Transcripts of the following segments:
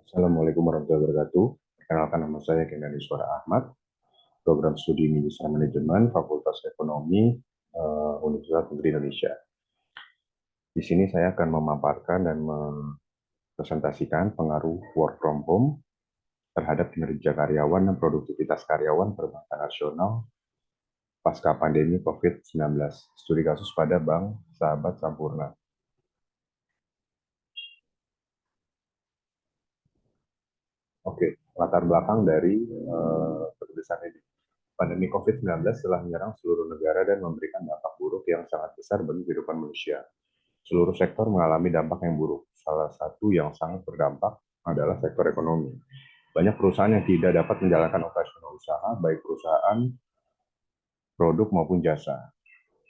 Assalamualaikum warahmatullahi wabarakatuh. Perkenalkan, nama saya Kendani Suara Ahmad, program studi Manajemen Manajemen, Fakultas Ekonomi, Universitas Negeri Indonesia. Di sini saya akan memaparkan dan mempresentasikan pengaruh work from home terhadap kinerja karyawan dan produktivitas karyawan perbankan nasional pasca pandemi COVID-19. Studi kasus pada Bank Sahabat Sampurna. Oke, latar belakang dari penulisan ini. Pandemi COVID-19 telah menyerang seluruh negara dan memberikan dampak buruk yang sangat besar bagi kehidupan manusia. Seluruh sektor mengalami dampak yang buruk. Salah satu yang sangat berdampak adalah sektor ekonomi. Banyak perusahaan yang tidak dapat menjalankan operasional usaha, baik perusahaan, produk maupun jasa.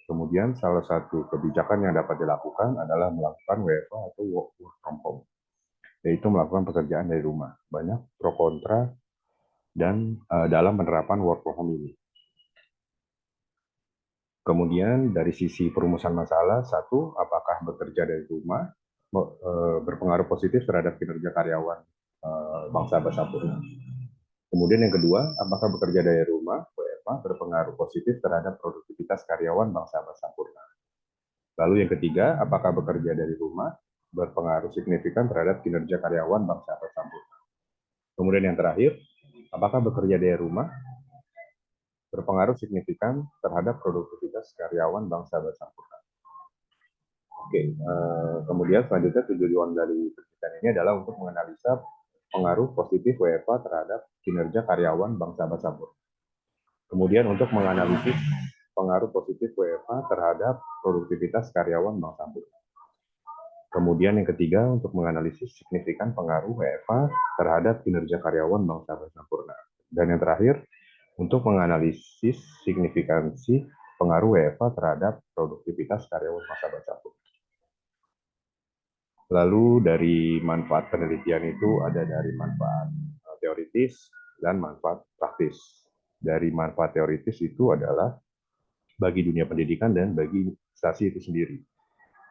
Kemudian salah satu kebijakan yang dapat dilakukan adalah melakukan WFH atau work from home, yaitu melakukan pekerjaan dari rumah. Banyak pro kontra dan dalam penerapan work from home ini. Kemudian dari sisi perumusan masalah, satu, apakah bekerja dari rumah berpengaruh positif terhadap kinerja karyawan Bank Sahabat Sampurna. Kemudian yang kedua, apakah bekerja dari rumah WFH berpengaruh positif terhadap produktivitas karyawan Bank Sahabat Sampurna. Lalu yang ketiga, apakah bekerja dari rumah berpengaruh signifikan terhadap kinerja karyawan Bank Sahabat Sampurna. Kemudian yang terakhir, apakah bekerja dari rumah berpengaruh signifikan terhadap produktivitas karyawan Bank Sahabat Sampurna. Oke, kemudian selanjutnya tujuan dari penelitian ini adalah untuk menganalisa pengaruh positif WFH terhadap kinerja karyawan Bank Sahabat Sampurna. Kemudian untuk menganalisis pengaruh positif WFH terhadap produktivitas karyawan Bank Sampurna. Kemudian yang ketiga untuk menganalisis signifikan pengaruh WFH terhadap kinerja karyawan Bank Sahabat Sampurna. Dan yang terakhir untuk menganalisis signifikansi pengaruh WFH terhadap produktivitas karyawan Bank Sahabat Sampurna. Lalu dari manfaat penelitian itu ada dari manfaat teoritis dan manfaat praktis. Dari manfaat teoritis itu adalah bagi dunia pendidikan dan bagi instansi itu sendiri.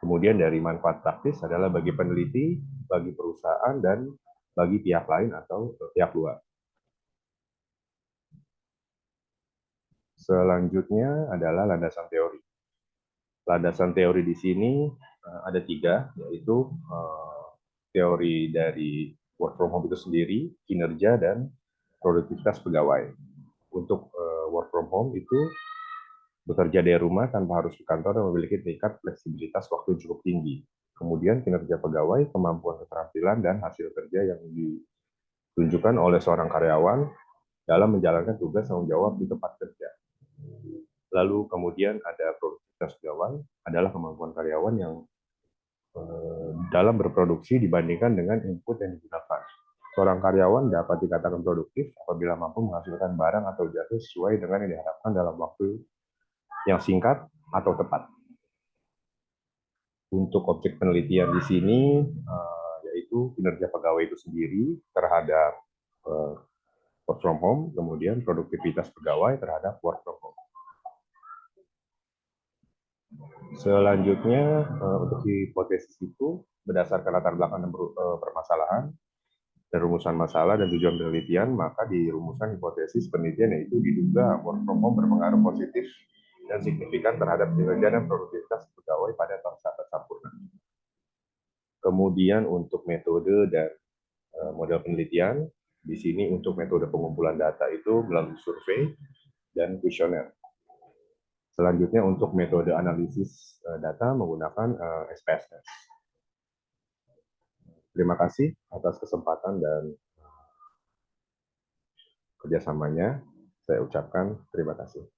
Kemudian dari manfaat praktis adalah bagi peneliti, bagi perusahaan, dan bagi pihak lain atau pihak luar. Selanjutnya adalah landasan teori. Landasan teori di sini ada tiga, yaitu teori dari work from home itu sendiri, kinerja, dan produktivitas pegawai. Untuk work from home itu bekerja dari rumah tanpa harus ke kantor dan memiliki tingkat fleksibilitas waktu yang cukup tinggi. Kemudian kinerja pegawai, kemampuan keterampilan, dan hasil kerja yang ditunjukkan oleh seorang karyawan dalam menjalankan tugas tanggung jawab di tempat kerja. Lalu kemudian ada produktivitas pegawai, adalah kemampuan karyawan yang dalam berproduksi dibandingkan dengan input yang digunakan. Seorang karyawan dapat dikatakan produktif apabila mampu menghasilkan barang atau jasa sesuai dengan yang diharapkan dalam waktu yang singkat atau tepat. Untuk objek penelitian di sini yaitu kinerja pegawai itu sendiri terhadap work from home, kemudian produktivitas pegawai terhadap work from home. Selanjutnya untuk hipotesis itu berdasarkan latar belakang dan permasalahan dan rumusan masalah dan tujuan penelitian, maka di rumusan hipotesis penelitian yaitu diduga work from home berpengaruh positif dan signifikan terhadap kinerja dan produktivitas pegawai pada Bank Sahabat Sampurna. Kemudian untuk metode dan model penelitian, di sini untuk metode pengumpulan data itu melalui survei dan kuesioner. Selanjutnya untuk metode analisis data menggunakan SPSS. Terima kasih atas kesempatan dan kerjasamanya. Saya ucapkan terima kasih.